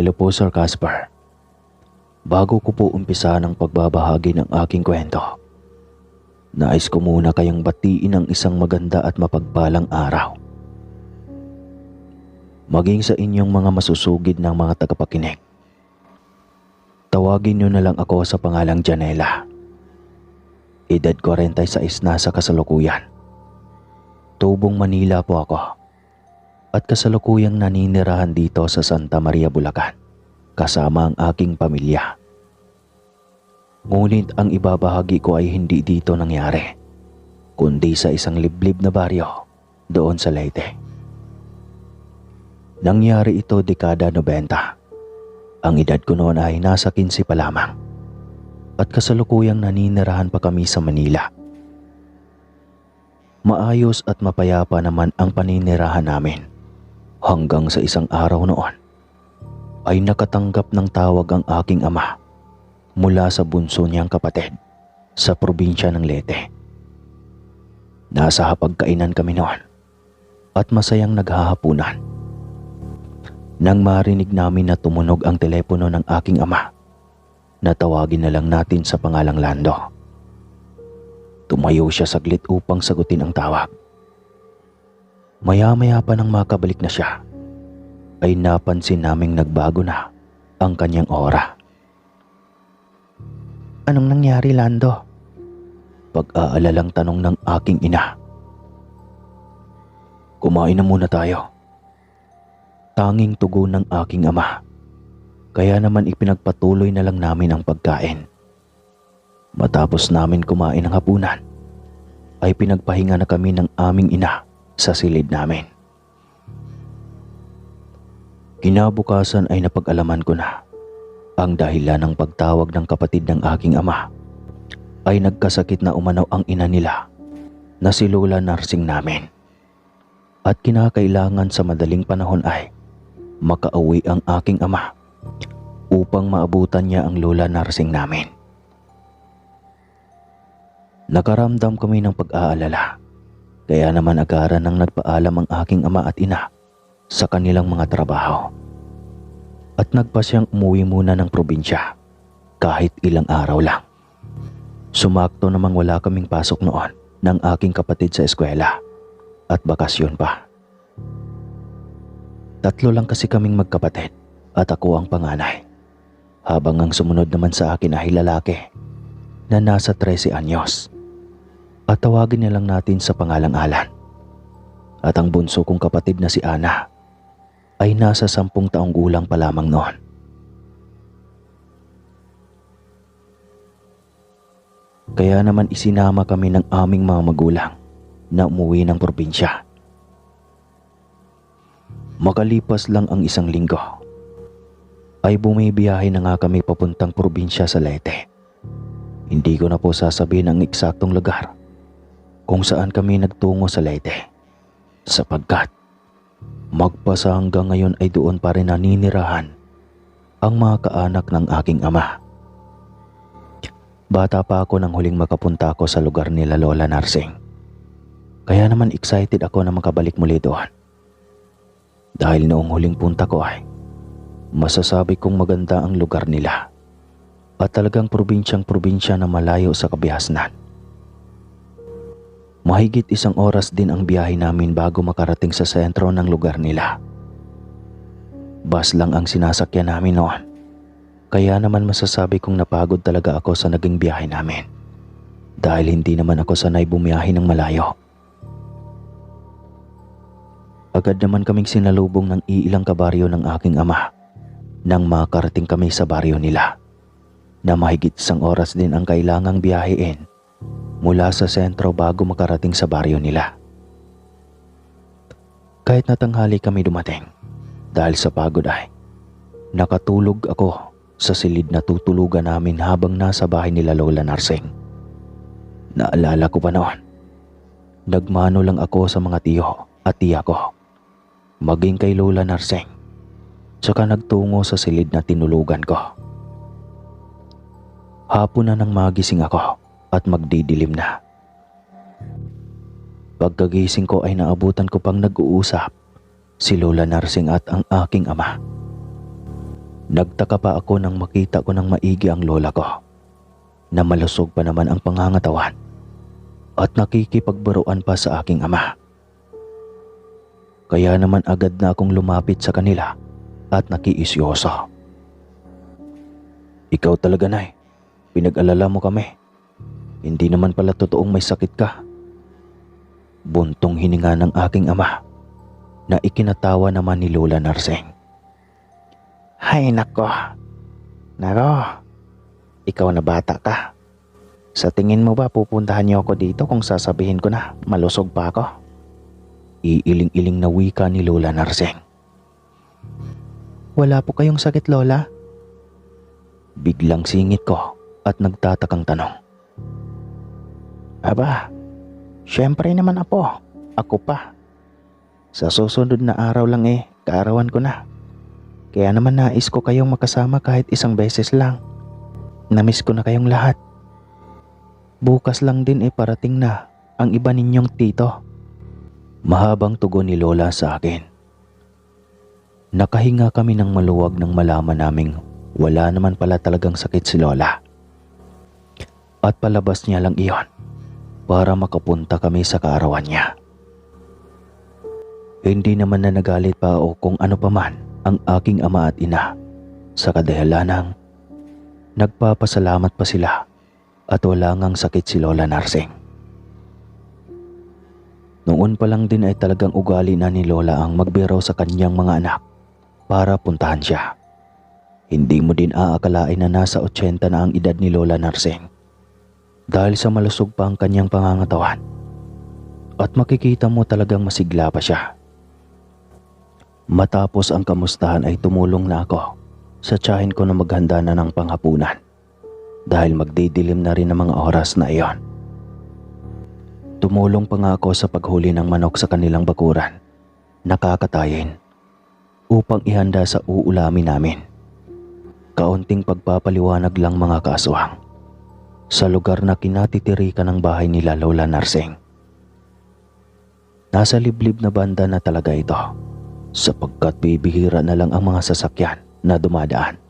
Hello po Sir Casper. Bago ko po umpisa ng pagbabahagi ng aking kwento, nais ko muna kayong batiin ng isang maganda at mapagpalang araw. Maging sa inyong mga masusugid ng mga tagapakinig. Tawagin niyo na lang ako sa pangalang Janela. Edad 46 na sa kasalukuyan. Tubong Manila po ako. At kasalukuyang naninirahan dito sa Santa Maria, Bulacan, kasama ang aking pamilya. Ngunit ang ibabahagi ko ay hindi dito nangyari, kundi sa isang liblib na baryo doon sa Leyte. Nangyari ito dekada 90. Ang edad ko noon ay nasa 15 pa lamang at kasalukuyang naninirahan pa kami sa Manila. Maayos at mapayapa naman ang paninirahan namin hanggang sa isang araw noon ay nakatanggap ng tawag ang aking ama mula sa bunso niyang kapatid sa probinsya ng Leyte. Nasa hapagkainan kami noon at masayang naghahapunan nang marinig namin na tumunog ang telepono ng aking ama na tawagin na lang natin sa pangalang Lando. Tumayo siya saglit upang sagutin ang tawag. Maya-maya pa nang makabalik na siya, ay napansin naming nagbago na ang kanyang aura. Anong nangyari, Lando? Pag-aalalang tanong ng aking ina. Kumain na muna tayo. Tanging tugon ng aking ama. Kaya naman ipinagpatuloy na lang namin ang pagkain. Matapos namin kumain ng hapunan, ay pinagpahinga na kami ng aming ina sa silid namin. Kinabukasan ay napag-alaman ko na ang dahilan ng pagtawag ng kapatid ng aking ama ay nagkasakit na umanaw ang ina nila na si Lola Narsing namin. At kinakailangan sa madaling panahon ay makauwi ang aking ama upang maabutan niya ang Lola Narsing namin. Nakaramdam kami ng pag-aalala, kaya naman agaran nang nagpaalam ang aking ama at ina sa kanilang mga trabaho. At nagpasyang umuwi muna ng probinsya kahit ilang araw lang. Sumakto namang wala kaming pasok noon ng aking kapatid sa eskwela at bakasyon pa. Tatlo lang kasi kaming magkapatid at ako ang panganay, habang ang sumunod naman sa akin ay lalaki na nasa 13 anyos at tawagin na lang natin sa pangalang Alan. At ang bunso kong kapatid na si Ana ay nasa 10 taong gulang pa lamang noon. Kaya naman isinama kami ng aming mga magulang na umuwi ng probinsya. Makalipas lang ang isang linggo, ay bumibiyahe na nga kami papuntang probinsya sa Leyte. Hindi ko na po sasabihin ang eksaktong lugar kung saan kami nagtungo sa Leyte, sapagkat magpasa hanggang ngayon ay doon pa rin naninirahan ang mga kaanak ng aking ama. Bata pa ako nang huling makapunta ako sa lugar nila Lola Narsing. Kaya naman excited ako na makabalik muli doon. Dahil noong huling punta ko ay masasabi kong maganda ang lugar nila at talagang probinsyang-probinsya na malayo sa kabihasnan. Mahigit 1 oras din ang biyahe namin bago makarating sa sentro ng lugar nila. Bus lang ang sinasakyan namin noon. Kaya naman masasabi kong napagod talaga ako sa naging biyahe namin. Dahil hindi naman ako sanay bumiyahe ng malayo. Agad naman kaming sinalubong ng iilang kabaryo ng aking ama nang makarating kami sa baryo nila, na mahigit 1 oras din ang kailangang biyahein mula sa sentro bago makarating sa baryo nila. Kahit natanghali kami dumating, dahil sa pagod ay nakatulog ako sa silid na tutulugan namin habang nasa bahay nila Lola Narsing. Naalala ko pa noon, nagmano lang ako sa mga tiyo at tiya ko, maging kay Lola Narsing, tsaka nagtungo sa silid na tinulugan ko. Hapon na nang magising ako at magdidilim na. Pagkagising ko ay naabutan ko pang nag-uusap si Lola Narsing at ang aking ama. Nagtaka pa ako nang makita ko ng maigi ang lola ko, na malusog pa naman ang pangangatawan at nakikipagburuan pa sa aking ama. Kaya naman agad na akong lumapit sa kanila at nakiisyoso. Ikaw talaga, Nay. Pinag-alala mo kami. Hindi naman pala totoong may sakit ka. Buntong hininga ng aking ama na ikinatawa naman ni Lola Narseng. Hay nako. Naro, ikaw na bata ka. Sa tingin mo ba pupuntahan niyo ako dito kung sasabihin ko na malusog pa ako? Iiling-iling na wika ni Lola Narseng. Wala po kayong sakit, Lola? Biglang singit ko at nagtatakang tanong. Aba, syempre naman apo. Ako pa. Sa susunod na araw lang kaarawan ko na. Kaya naman nais ko kayong makasama kahit isang beses lang. Namiss ko na kayong lahat. Bukas lang din parating na ang iba ninyong tito. Mahabang tugon ni Lola sa akin. Nakahinga kami ng maluwag nang malaman naming wala naman pala talagang sakit si Lola. At palabas niya lang iyon para makapunta kami sa kaarawan niya. Hindi naman na nagalit pa o kung ano paman ang aking ama at ina sa kadahilanang nagpapasalamat pa sila at wala ngang sakit si Lola Narseng. Noon pa lang din ay talagang ugali na ni Lola ang magbiro sa kanyang mga anak para puntahan siya. Hindi mo din aakalain na nasa 80 na ang edad ni Lola Narseng dahil sa malusog pa ang kanyang pangangatawan at makikita mo talagang masigla pa siya. Matapos ang kamustahan ay tumulong na ako sa tiyahin ko na maghanda na ng panghapunan dahil magdidilim na rin ang mga oras na iyon. Tumulong pa nga ako sa paghuli ng manok sa kanilang bakuran, nakakatayin, upang ihanda sa uulamin namin. Kaunting pagpapaliwanag lang mga kaaswang sa lugar na kinatitirikan ng bahay nila Lola Narseng. Nasa liblib na banda na talaga ito sapagkat bibihira na lang ang mga sasakyan na dumadaan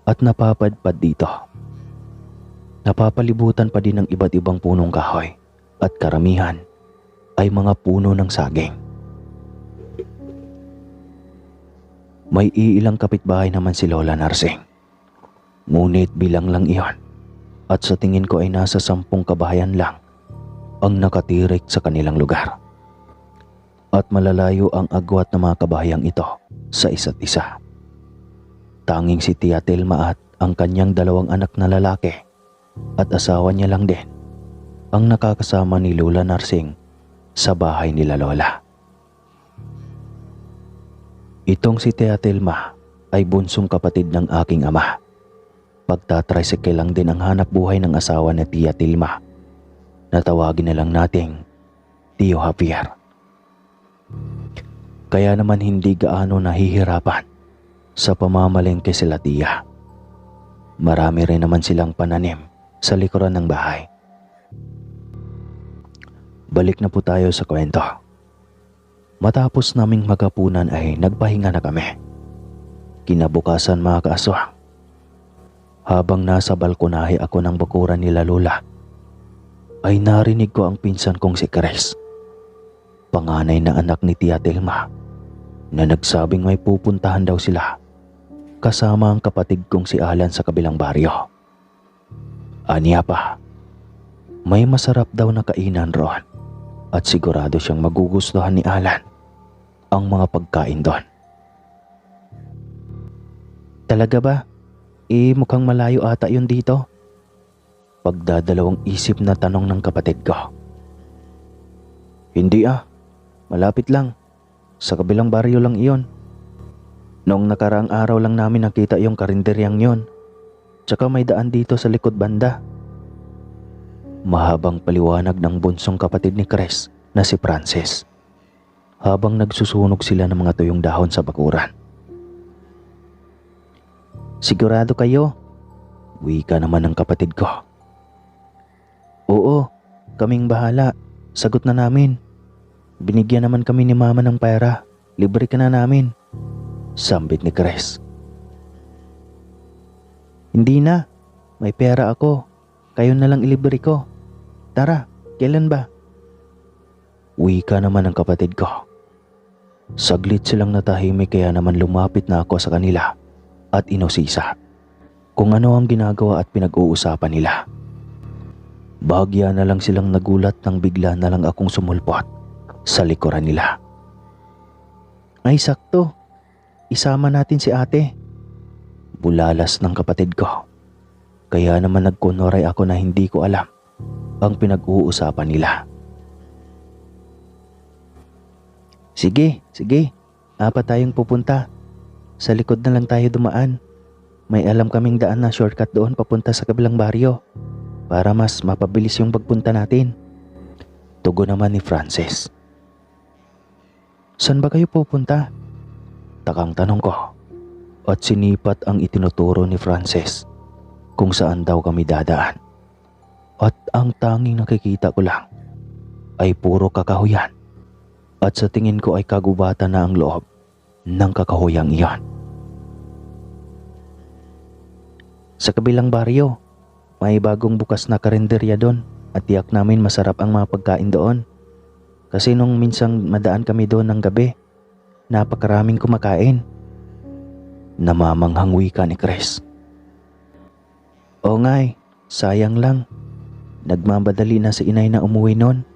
at napapadpad dito. Napapalibutan pa din ng iba't ibang punong kahoy at karamihan ay mga puno ng saging. May iilang kapitbahay naman si Lola Narseng. Ngunit bilang lang iyon at sa tingin ko ay nasa 10 kabahayan lang ang nakatirik sa kanilang lugar. At malalayo ang agwat ng mga kabahayang ito sa isa't isa. Tanging si Tia Telma at ang kanyang 2 anak na lalaki at asawa niya lang din ang nakakasama ni Lola Narseng sa bahay nila Lola. Itong si Tia Telma ay bunsong kapatid ng aking ama. Pagtatricycle lang din ang hanap buhay ng asawa ni Tia Telma na tawagin na lang nating Tio Javier. Kaya naman hindi gaano nahihirapan sa pamamalengke sila Tia. Marami rin naman silang pananim sa likuran ng bahay. Balik na po tayo sa kwento. Matapos naming maghapunan ay nagpahinga na kami. Kinabukasan mga kaaswang, habang nasa balkonahe ako ng bakuran nila Lola, ay narinig ko ang pinsan kong si Chris, panganay na anak ni Tia Telma, na nagsabing may pupuntahan daw sila kasama ang kapatid kong si Alan sa kabilang baryo. Aniya pa, may masarap daw na kainan roon at sigurado siyang magugustuhan ni Alan ang mga pagkain doon. Talaga ba? Mukhang malayo ata yun dito. Pagdadalawang isip na tanong ng kapatid ko. Hindi malapit lang. Sa kabilang baryo lang iyon. Noong nakaraang araw lang namin nakita yung karinderyang yon. Tsaka may daan dito sa likod banda. Mahabang paliwanag ng bunsong kapatid ni Chris na si Francis habang nagsusunog sila ng mga tuyong dahon sa bakuran. Sigurado kayo? Wika naman ng kapatid ko. Oo, kaming bahala. Sagot na namin. Binigyan naman kami ni Mama ng pera. Libre ka na namin. Sambit ni Chris. Hindi na, may pera ako. Kayo na lang ilibre ko. Tara, kailan ba? Wika naman ng kapatid ko. Saglit silang natahimik kaya naman lumapit na ako sa kanila at inusisa kung ano ang ginagawa at pinag-uusapan nila. Bahagya na lang silang nagulat nang bigla na lang akong sumulpot sa likuran nila. Ay sakto, isama natin si ate. Bulalas ng kapatid ko. Kaya naman nagkunoray ako na hindi ko alam ang pinag-uusapan nila. Sige. Apat tayong pupunta. Sa likod na lang tayo dumaan. May alam kaming daan na shortcut doon papunta sa kabilang baryo para mas mapabilis yung pagpunta natin. Tugon naman ni Frances. Saan ba kayo pupunta? Takang tanong ko at sinipat ang itinuturo ni Frances kung saan daw kami dadaan. At ang tanging nakikita ko lang ay puro kakahuyan. At sa tingin ko ay kagubatan na ang loob ng kakahuyang iyon. Sa kabilang baryo, may bagong bukas na karinderya doon at tiyak namin masarap ang mga pagkain doon. Kasi nung minsang madaan kami doon ng gabi, napakaraming kumakain. Namamanghang wika ni Chris. Oo nga sayang lang. Nagmamadali na si inay na umuwi noon.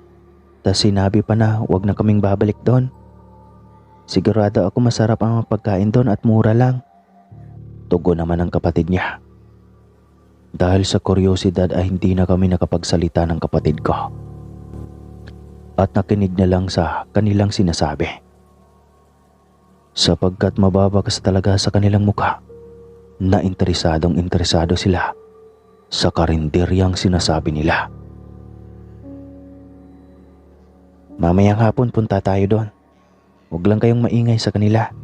Tas sinabi pa na wag na kaming babalik doon. Sigurado ako masarap ang pagkain doon at mura lang. Tugon naman ang kapatid niya. Dahil sa kuryosidad ay hindi na kami nakapagsalita ng kapatid ko. At nakinig na lang sa kanilang sinasabi. Sapagkat mababagas talaga sa kanilang mukha na interesado sila sa karinderyang sinasabi nila. Mamayang hapon punta tayo doon. Huwag lang kayong maingay sa kanila.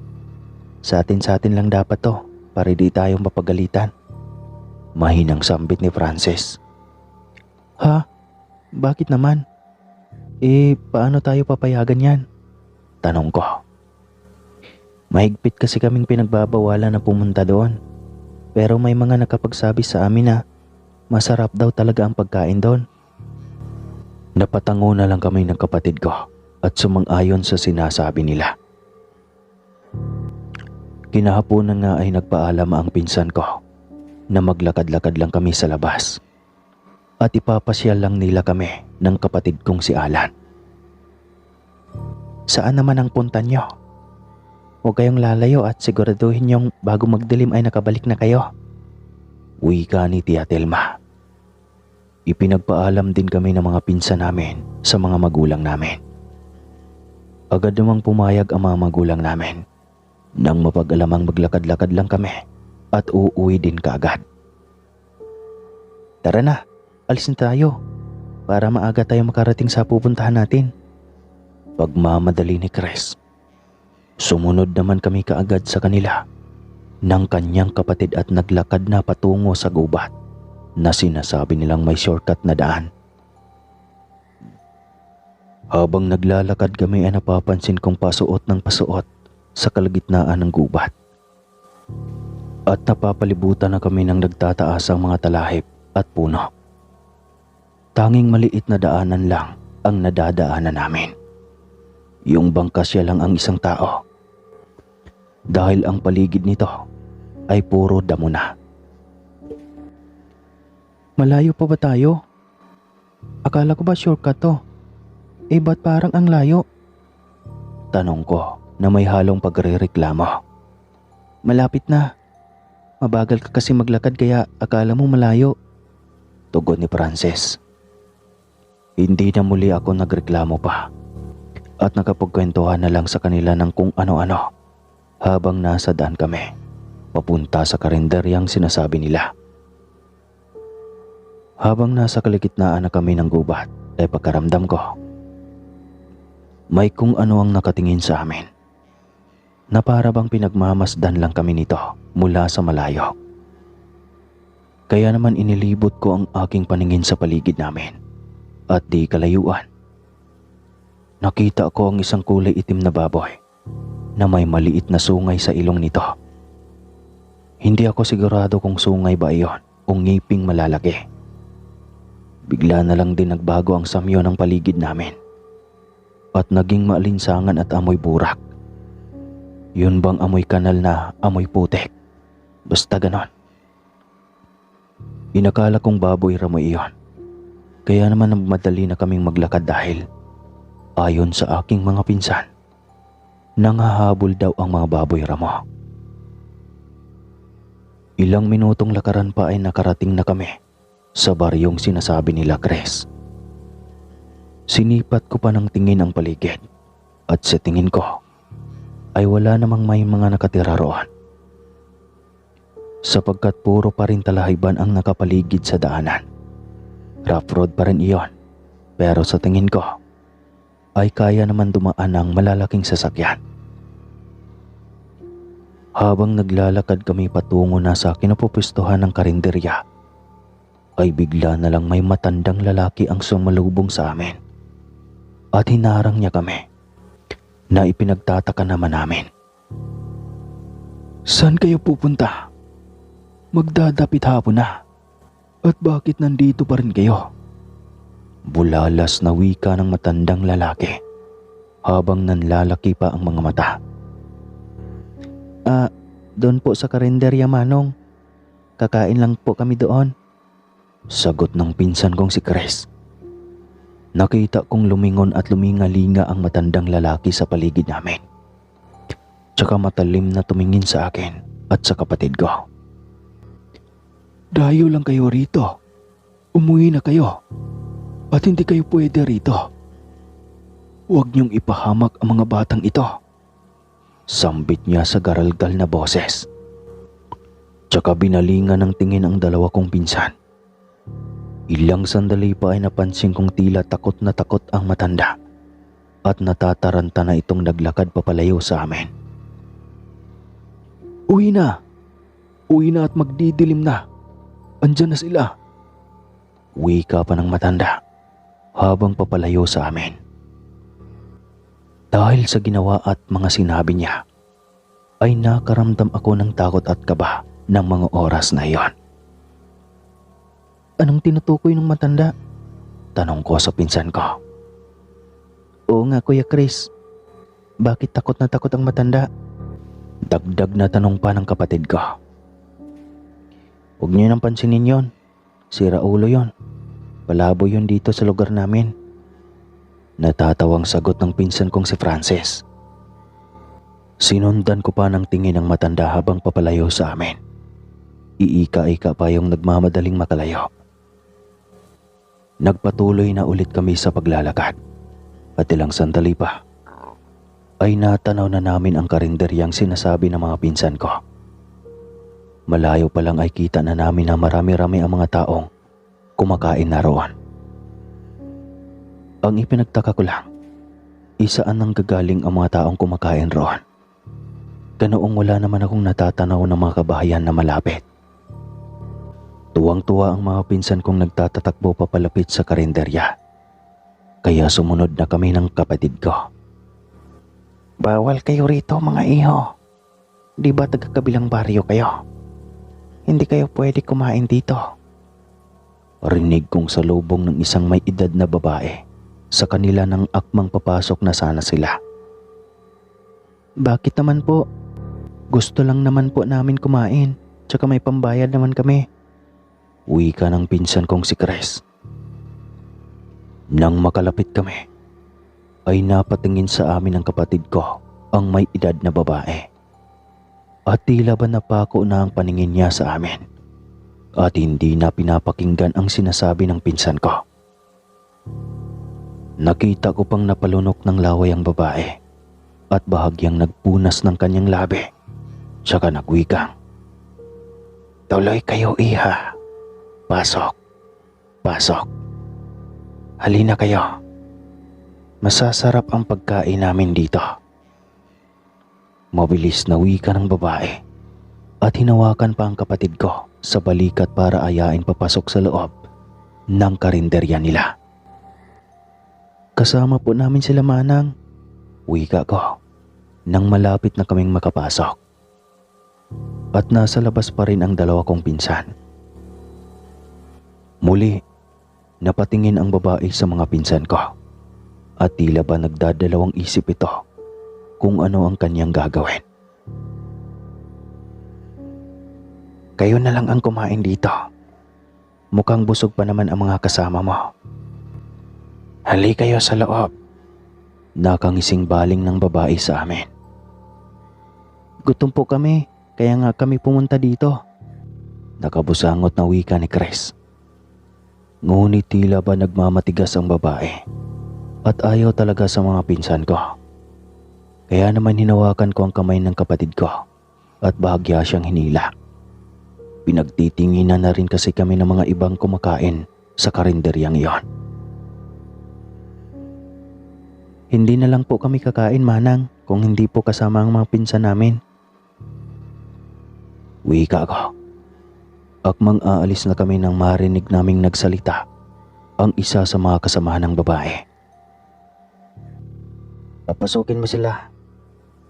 Sa atin lang dapat to para di tayong mapagalitan. Mahinang sambit ni Frances. Ha? Bakit naman? Paano tayo papayagan yan? Tanong ko. Mahigpit kasi kaming pinagbabawalan na pumunta doon. Pero may mga nakapagsabi sa amin na masarap daw talaga ang pagkain doon. Napatango na lang kami ng kapatid ko at sumang-ayon sa sinasabi nila. Kinahaponan nga ay nagpaalam ang pinsan ko na maglakad-lakad lang kami sa labas at ipapasyal lang nila kami ng kapatid kong si Alan. Saan naman ang punta nyo? Huwag kayong lalayo at siguraduhin yung bago magdilim ay nakabalik na kayo. Wika ni Tia Telma. Ipinagpaalam din kami ng mga pinsan namin sa mga magulang namin. Agad namang pumayag ang mga magulang namin nang mapag-alamang maglakad-lakad lang kami at uuwi din kaagad. Tara na, alis na tayo para maaga tayo makarating sa pupuntahan natin. Pagmamadali ni Chris. Sumunod naman kami kaagad sa kanila ng kanyang kapatid at naglakad na patungo sa gubat na sinasabi nilang may shortcut na daan. Habang naglalakad kami ay napapansin kong pasuot ng pasuot sa kalagitnaan ng gubat. At napapalibutan na kami ng nagtataasang mga talahib at puno. Tanging maliit na daanan lang ang nadadaanan namin. Yung bangkasya lang ang isang tao. Dahil ang paligid nito ay puro damo na. Malayo pa ba tayo? Akala ko ba shortcut to? Ba't parang ang layo? Tanong ko na may halong pagrereklamo. Malapit na. Mabagal ka kasi maglakad kaya akala mo malayo. Tugon ni Frances. Hindi na muli ako nagreklamo pa. At nakapagkwentuhan na lang sa kanila ng kung ano-ano habang nasa daan kami papunta sa karinderyang sinasabi nila. Habang nasa kaligitnaan na kami ng gubat ay pagkaramdam ko may kung ano ang nakatingin sa amin na para bang pinagmamasdan lang kami nito mula sa malayo. Kaya naman inilibot ko ang aking paningin sa paligid namin at di kalayuan. Nakita ko ang isang kulay itim na baboy na may maliit na sungay sa ilong nito. Hindi ako sigurado kung sungay ba iyon o ngiping malalaki. Bigla na lang din nagbago ang samyo ng paligid namin at naging maalinsangan at amoy burak. Yun bang amoy kanal na amoy putik? Basta ganon. Inakala kong baboy ramoy iyon. Kaya naman nagmadali na kaming maglakad dahil ayon sa aking mga pinsan, nanghahabol daw ang mga baboy ramo. Ilang minutong lakaran pa ay nakarating na kami sa baryong sinasabi nila Cres. Sinipat ko pa ng tingin ang paligid at sa tingin ko ay wala namang may mga nakatira roon. Sapagkat puro pa rin talahiban ang nakapaligid sa daanan. Rough road pa rin iyon, pero sa tingin ko ay kaya naman dumaan ng malalaking sasakyan. Habang naglalakad kami patungo na sa kinapupustuhan ng karinderya, ay bigla na lang may matandang lalaki ang sumalubong sa amin. At hinarang niya kami na ipinagtataka naman namin. Saan kayo pupunta? Magdadapit hapon na. At bakit nandito pa rin kayo? Bulalas na wika ng matandang lalaki habang nanlalaki pa ang mga mata. Doon po sa karinderya, Manong. Kakain lang po kami doon. Sagot ng pinsan kong si Cres. Nakita kong lumingon at lumingalinga ang matandang lalaki sa paligid namin. Tsaka matalim na tumingin sa akin at sa kapatid ko. Dayo lang kayo rito. Umuwi na kayo. At hindi kayo pwede rito. Huwag niyong ipahamak ang mga batang ito. Sambit niya sa garalgal na boses. Tsaka binalingan ng tingin ang dalawa kong pinsan. Ilang sandali pa ay napansin kong tila takot na takot ang matanda at natataranta na itong naglakad papalayo sa amin. Uwi na! Uwi na at magdidilim na. Andyan na sila. Wika pa ng matanda habang papalayo sa amin. Dahil sa ginawa at mga sinabi niya, ay nakaramdam ako ng takot at kaba ng mga oras na iyon. Anong tinutukoy ng matanda? Tanong ko sa pinsan ko. Oo nga, Kuya Chris. Bakit takot na takot ang matanda? Dagdag na tanong pa ng kapatid ko. Huwag niyo nang pansinin yon. Sira ulo yon. Palabo yon dito sa lugar namin. Natatawang sagot ng pinsan kong si Francis. Sinundan ko pa ng tingin ng matanda habang papalayo sa amin. Iika-ika pa yung nagmamadaling makalayo. Nagpatuloy na ulit kami sa paglalakad. At ilang sandali pa ay natanaw na namin ang karinderyang sinasabi ng mga pinsan ko. Malayo pa lang ay kita na namin na marami-rami ang mga taong kumakain na roon. Ang ipinagtaka ko lang, isaan nang gagaling ang mga taong kumakain roon. Ganoong wala naman akong natatanaw ng mga kabahayan na malapit. Tuwang-tuwa ang mga pinsan kong nagtatatakbo papalapit sa karinderya. Kaya sumunod na kami ng kapatid ko. Bawal kayo rito, mga iho. Di ba taga-kabilang baryo kayo? Hindi kayo pwede kumain dito. Rinig kong salubong ng isang may edad na babae sa kanila ng akmang papasok na sana sila. Bakit naman po? Gusto lang naman po namin kumain, tsaka may pambayad naman kami. Wika ng pinsan kong si Chris. Nang makalapit kami, ay napatingin sa amin ng kapatid ko ang may edad na babae. At tila ba napako na ang paningin niya sa amin at hindi na pinapakinggan ang sinasabi ng pinsan ko. Nakita ko pang napalunok ng laway ang babae at bahagyang nagpunas ng kanyang labi. Tsaka nagwikang, "Tuloy kayo, iha. Pasok, pasok. Halina kayo. Masasarap ang pagkain namin dito." Mabilis na wika ng babae at hinawakan pa ang kapatid ko sa balikat para ayain papasok sa loob ng karinderya nila. Kasama po namin sila, Manang. Wika ko nang malapit na kaming makapasok. at nasa labas pa rin ang dalawa kong pinsan. Muli, napatingin ang babae sa mga pinsan ko at tila ba nagdadalawang isip ito kung ano ang kanyang gagawin. Kayo na lang ang kumain dito. Mukhang busog pa naman ang mga kasama mo. Hali kayo sa loob. Nakangising baling ng babae sa amin. Gutom po kami, kaya nga kami pumunta dito. Nakabusangot na wika ni Chris. Ngunit tila ba nagmamatigas ang babae at ayaw talaga sa mga pinsan ko. Kaya naman hinawakan ko ang kamay ng kapatid ko at bahagya siyang hinila. Pinagtitinginan na rin kasi kami ng mga ibang kumakain sa karinderyang iyon. Hindi na lang po kami kakain, Manang, kung hindi po kasama ang mga pinsan namin. Wika ko. Akmang aalis na kami nang marinig naming nagsalita ang isa sa mga kasamahan ng babae. Papasukin mo sila.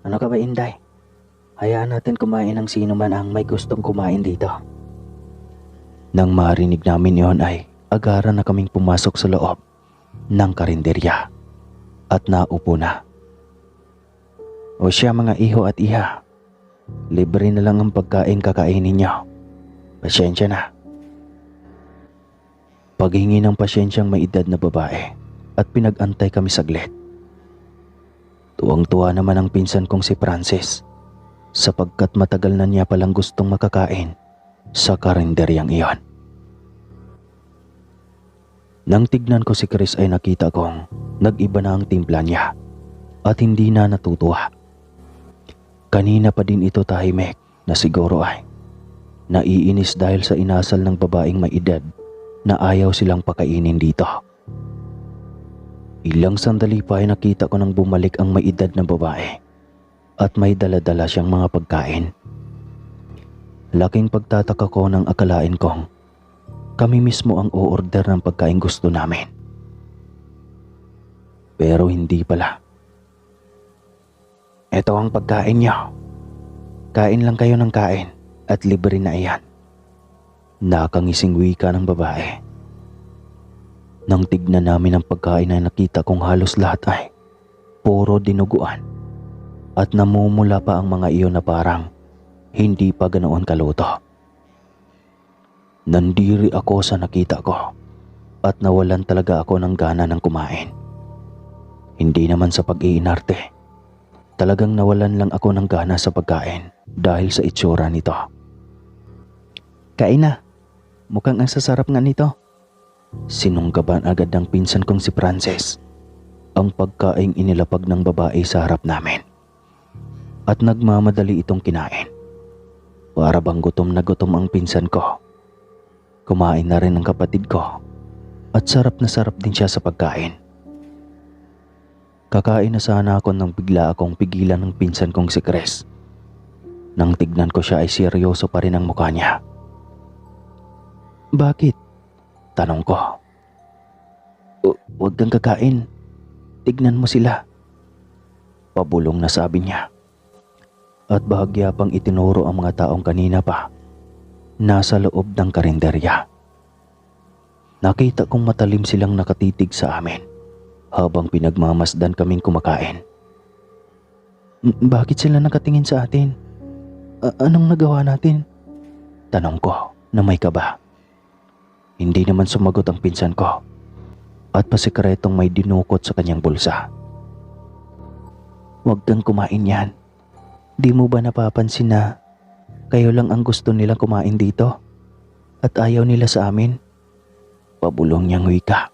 Ano ka ba, Inday? Hayaan natin kumain ng sino man ang may gustong kumain dito. Nang marinig namin yon ay agaran na kaming pumasok sa loob ng karinderya at naupo na. O siya mga iho at iha, libre na lang ang pagkain kakainin niyo. Pasyensya na. Paghingi ng pasyensyang may edad na babae at pinag-antay kami saglit. Tuwang-tuwa naman ang pinsan kong si Francis sapagkat matagal na niya palang gustong makakain sa karinderyang iyon. Nang tignan ko si Chris ay nakita kong nag-iba na ang timpla niya at hindi na natutuwa. Kanina pa din ito tahimik na siguro ay naiinis dahil sa inasal ng babaeng may edad na ayaw silang pakainin dito. Ilang sandali pa ay nakita ko nang bumalik ang may edad na babae at may dala-dala siyang mga pagkain. Laking pagtataka ko nang akalain kong kami mismo ang o-order ng pagkain gusto namin. Pero hindi pala. Ito ang pagkain niyo. Kain lang kayo ng kain at libre na iyan. Nakangising wika ng babae. Nang tignan namin ang pagkain ay nakita kong halos lahat ay puro dinuguan at namumula pa ang mga iyon na parang hindi pa ganoon kaluto. Nandiri ako sa nakita ko at nawalan talaga ako ng gana ng kumain. Hindi naman sa pag-iinarte. Talagang nawalan lang ako ng gana sa pagkain dahil sa itsura nito. Kain na. Mukhang ang sasarap nga nito. Sinunggaban agad ng pinsan kong si Frances ang pagkaing inilapag ng babae sa harap namin. At nagmamadali itong kinain. Para bang gutom na gutom ang pinsan ko. Kumain na rin ang kapatid ko at sarap na sarap din siya sa pagkain. Kakain na sana ako nang bigla akong pigilan ng pinsan kong si Chris. Nang tignan ko siya ay seryoso pa rin ang mukha niya. Bakit? Tanong ko. Huwag kang kakain. Tignan mo sila. Pabulong na sabi niya. At bahagya pang itinuro ang mga taong kanina pa nasa loob ng karinderya. Nakita kong matalim silang nakatitig sa amin habang pinagmamasdan kaming kumakain. Bakit sila nakatingin sa atin? Anong nagawa natin? Tanong ko na may kaba. Hindi naman sumagot ang pinsan ko at pasikretong may dinukot sa kanyang bulsa. Huwag kang kumain yan. Di mo ba napapansin na kayo lang ang gusto nilang kumain dito at ayaw nila sa amin? Pabulong niyang wika.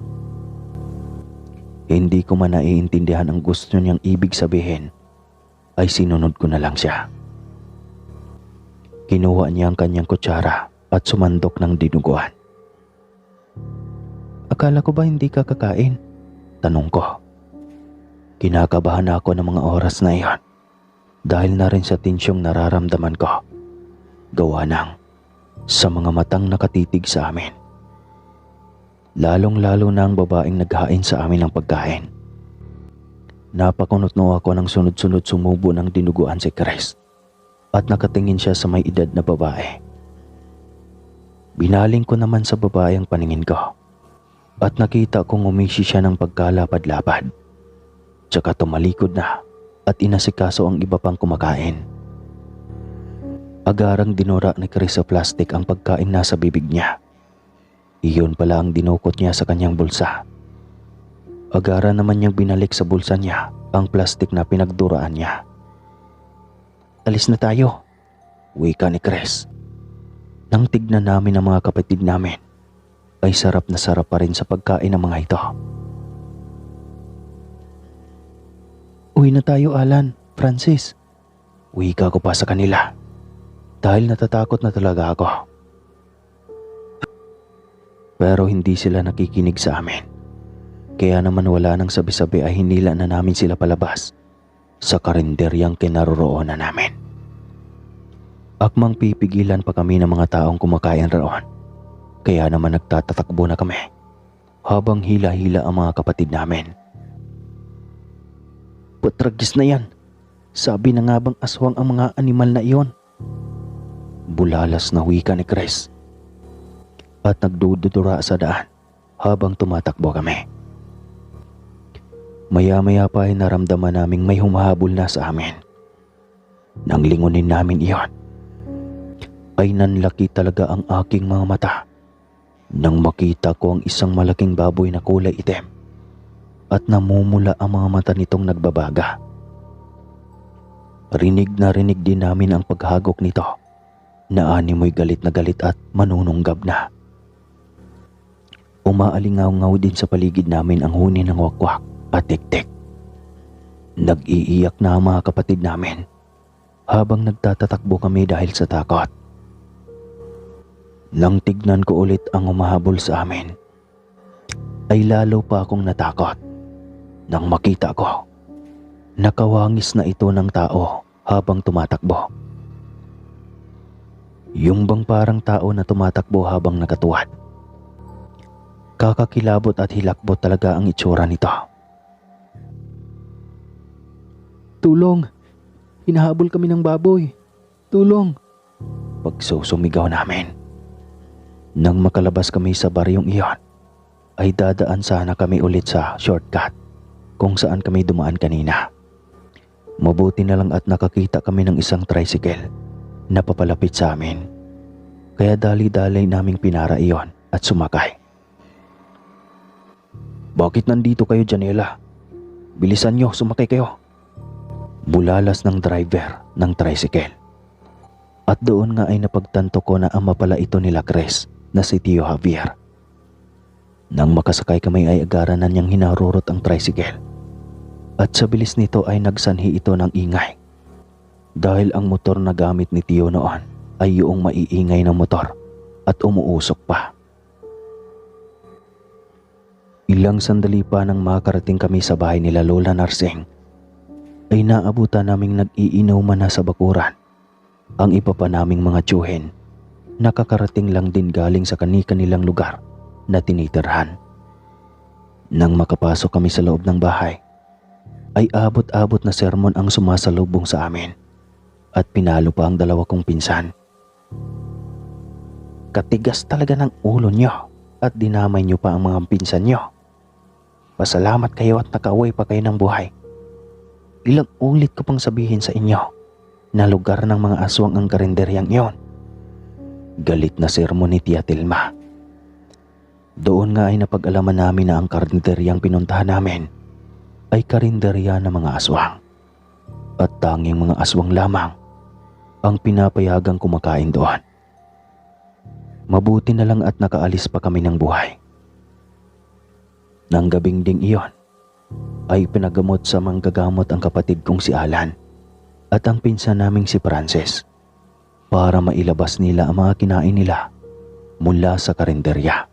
Hindi ko man naiintindihan ang gusto niyang ibig sabihin ay sinunod ko na lang siya. Kinuha niya ang kanyang kutsara at sumandok ng dinuguan. Akala ko ba hindi ka kakain? Tanong ko. Kinakabahan ako ng mga oras na iyon dahil na rin sa tensyong nararamdaman ko. Gawa ng sa mga matang nakatitig sa amin. Lalong-lalo na ang babaeng naghain sa amin ng pagkain. Napakunotno ako ng sunod-sunod sumubo ng dinuguan si Chris. at nakatingin siya sa may edad na babae. Binaling ko naman sa babae ang paningin ko at nakita kong umisi siya ng pagkalapad-lapad. Tsaka tumalikod na at inasikaso ang iba pang kumakain. Agarang dinura ni Chris sa plastic ang pagkain nasa bibig niya. Iyon pala ang dinukot niya sa kanyang bulsa. Agara naman niyang binalik sa bulsa niya ang plastic na pinagduraan niya. "Alis na tayo," wika ni Chris. Nang tignan namin ang mga kapatid namin, ay sarap na sarap pa rin sa pagkain ng mga ito. "Uwi na tayo, Alan, Francis," wika ko pa sa kanila dahil natatakot na talaga ako. Pero hindi sila nakikinig sa amin. Kaya naman wala nang sabi-sabi ay hinila na namin sila palabas sa karinderyang kinaroroonan namin. Akmang pipigilan pa kami ng mga taong kumakain roon. Kaya naman nagtatatakbo na kami habang hila-hila ang mga kapatid namin. "Patragis na yan. Sabi na nga bang aswang ang mga animal na iyon?" Bulalas na wika ni Chris. At nagdududura sa daan habang tumatakbo kami. Maya-maya pa ay naramdaman naming may humahabol na sa amin. Nang lingunin namin iyon, ay nanlaki talaga ang aking mga mata nang makita ko ang isang malaking baboy na kulay itim at namumula ang mga mata nitong nagbabaga. Rinig na rinig din namin ang paghagok nito na animoy galit na galit at manununggab na. Umaalingaw-ngaw din sa paligid namin ang huni ng wakwak at tiktik. Nag-iiyak na ang mga kapatid namin habang nagtatatakbo kami dahil sa takot. Nang tignan ko ulit ang humahabol sa amin, ay lalo pa akong natakot nang makita ko nakawangis na ito ng tao habang tumatakbo. Yung bang parang tao na tumatakbo habang nakatuwad. Kakakilabot at hilakbot talaga ang itsura nito. "Tulong! Hinahabol kami ng baboy! Tulong!" pagsusumigaw namin. Nang makalabas kami sa baryong iyon, ay dadaan sana kami ulit sa shortcut kung saan kami dumaan kanina. Mabuti na lang at nakakita kami ng isang tricycle na papalapit sa amin. Kaya dali-dali naming pinara iyon at sumakay. "Bakit nandito kayo, Janela? Bilisan nyo, sumakay kayo!" Bulalas ng driver ng tricycle. At doon nga ay napagtanto ko na ama pala ito nila Chris na si Tio Javier. Nang makasakay kami ay agara na niyang hinarurot ang tricycle. At sa bilis nito ay nagsanhi ito ng ingay. Dahil ang motor na gamit ni Tio noon ay yung maiingay ng motor at umuusok pa. Ilang sandali pa nang makarating kami sa bahay nila Lola Narsing, ay naabutan naming nag-iinuman na sa bakuran ang iba pa naming mga tiyuhin. Nakakarating lang din galing sa kani-kanilang lugar na tinitirhan. Nang makapasok kami sa loob ng bahay, ay abot-abot na sermon ang sumasalubong sa amin at pinalo pa ang dalawa kong pinsan. "Katigas talaga ng ulo nyo at dinamay nyo pa ang mga pinsan nyo. Pasalamat kayo at nakauwi pa kayo ng buhay. Ilang ulit ko pang sabihin sa inyo na lugar ng mga aswang ang karinderyang iyon." Galit na sermon ni Tia Tilma. Doon nga ay napag-alaman namin na ang karinderyang pinuntahan namin ay karinderya ng mga aswang. At tanging mga aswang lamang ang pinapayagang kumakain doon. Mabuti na lang at nakaalis pa kami ng buhay. Nang gabing ding iyon, ay pinagamot sa manggagamot ang kapatid kong si Alan at ang pinsan naming si Francis para mailabas nila ang mga kinain nila mula sa karinderya.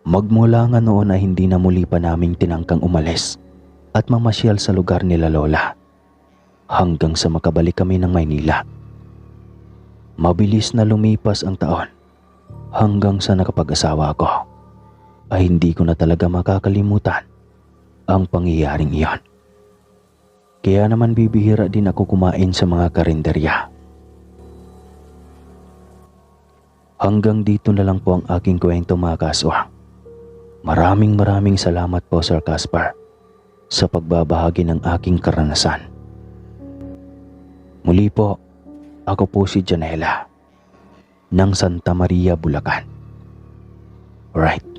Magmula nga noon ay hindi na muli pa naming tinangkang umalis at mamasyal sa lugar nila Lola hanggang sa makabalik kami ng Maynila. Mabilis na lumipas ang taon hanggang sa nakapag-asawa ako ay hindi ko na talaga makakalimutan ang pangyayaring iyon. Kaya naman bibihira din ako kumain sa mga karinderya. Hanggang dito na lang po ang aking kwento mga kaswa. Maraming salamat po Sir Caspar sa pagbabahagi ng aking karanasan. Muli po, ako po si Janela ng Santa Maria, Bulacan. Alright.